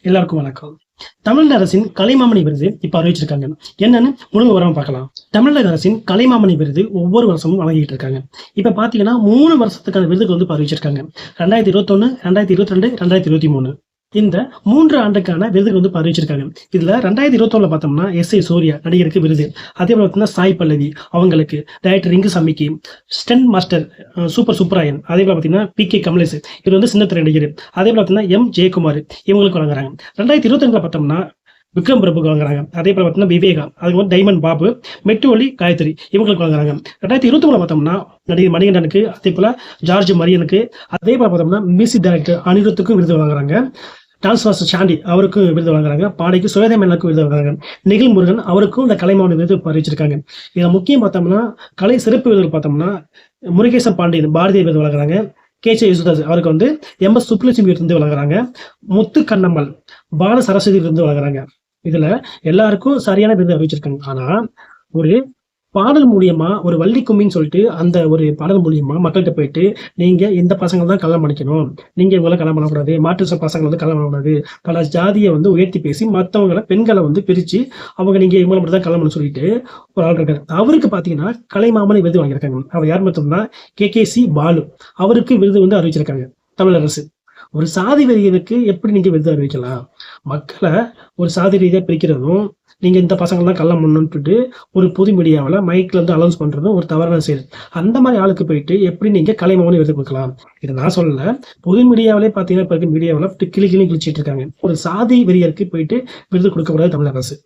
எல்லாருக்கும் வணக்கம். தமிழக அரசின் கலைமாமணி விருது இப்ப அறிவிச்சிருக்காங்க. என்னன்னு முழு விவரம் பார்க்கலாம். தமிழக அரசின் கலைமாமணி விருது ஒவ்வொரு வருஷமும் வழங்கிட்டு இருக்காங்க. இப்ப பாத்தீங்கன்னா 3 வருஷத்துக்கான விருதுக்கு வந்து அறிவிச்சிருக்காங்க. 2021, 2022, 2023. இந்த 3 ஆண்டுக்கான விருதுக்கு வந்து அறிவிச்சிருக்காங்க. இதுல 2021 பார்த்தோம்னா எஸ். ஏ. சூர்யா நடிகருக்கு விருது. அதே போல பார்த்தீங்கன்னா சாய் பல்லவி அவங்களுக்கு, டைரக்டர் ரிங்குசாமிக்கு, ஸ்டென் மாஸ்டர் சூப்பர் சுப்ராயன், அதே போல பார்த்தீங்கன்னா பி.கே. கமலேஷ் இவர் வந்து சின்னத்திரை நடிகர். அதே போல பார்த்தீங்கன்னா எம். ஜெயக்குமார் இவங்களுக்கு வழங்குறாங்க. 2022 பார்த்தோம்னா விக்ரம் பிரபுக்கு வாங்குறாங்க. அதே போல பார்த்தீங்கன்னா விவேகா, அதுக்கு வந்து டைமண்ட் பாபு, மெட்டுவலி காயத்ரி இவங்களுக்கு வாங்குறாங்க. 2023 பார்த்தோம்னா நடிகர் மணிகண்டனுக்கு, அதே போல ஜார்ஜ் மரியனுக்கு, அதே போல பார்த்தோம்னா மியூசிக் டைரக்டர் அனிருத்துக்கும் விருது வாங்குறாங்க. டான்ஸ் மாஸ்டர் சாண்டி அவருக்கும் விருது வழங்குறாங்க. பாடைக்கு சுவேதா மேனனுக்கும் விருது வழங்குறாங்க. நிகில் முருகன் அவருக்கும் இந்த கலைமாமணி விருது அறிவிச்சிருக்காங்க. இதை முக்கியம் பார்த்தோம்னா கலை சிறப்பு விருது பார்த்தோம்னா முருகேசன் பாண்டியன் பாரதிய விருது வழங்குறாங்க. கே.சே. யேசுதாஸ் அவருக்கு வந்து எம்.எஸ். சுப்புலட்சுமி விருது வழங்குறாங்க. முத்து கண்ணம்மல் பால சரஸ்வதி விருது வழங்குறாங்க. இதுல எல்லாருக்கும் சரியான விருது அறிவிச்சிருக்காங்க. ஆனா ஒரு பாடல் மூலியமா ஒரு வள்ளி கும்மின்னு சொல்லிட்டு அந்த ஒரு பாடல் மூலியமா மக்கள்கிட்ட போயிட்டு நீங்க இந்த பசங்க தான் கல்யாணம் பண்ணிக்கணும், நீங்க இவங்களை கல்யாணம் பண்ணக்கூடாது, மாற்று பசங்களை வந்து கல்யாணம் பண்ணக்கூடாது, பல ஜாதியை வந்து உயர்த்தி பேசி மற்றவங்களை பெண்களை வந்து பிரிச்சு அவங்க நீங்க இவங்களை மட்டும் தான் கல்யாணம் பண்ண சொல்லிட்டு ஒரு ஆள் இருக்காரு. அவருக்கு பாத்தீங்கன்னா கலைமாமணி விருது வாங்கியிருக்காங்க. அவர் யார் மட்டும்னா கே.சி. பாலு அவருக்கு விருது வந்து அறிவிச்சிருக்காங்க தமிழக அரசு. ஒரு சாதி வெறியனுக்கு எப்படி நீங்க விருது அறிவிக்கலாம்? மக்களை ஒரு சாதி ரீதியா பிரிக்கிறதும், நீங்க இந்த பசங்க தான் கல்யாணம் பண்ணணும்னு ஒரு பொது மீடியாவில் மைக்ல இருந்து அனௌன்ஸ் பண்றதும் ஒரு தவறான செயல். அந்த மாதிரி ஆளுக்கு போயிட்டு எப்படி நீங்க கலைமாமணி விருது கொடுக்கலாம்? இதை நான் சொல்லல, பொது மீடியாவிலே பாத்தீங்கன்னா இப்ப இருக்க மீடியாவில் கிளி கிழிச்சிட்டு இருக்காங்க. ஒரு சாதி வெறியருக்கு போயிட்டு விருது கொடுக்க கூடாது தமிழக அரசு.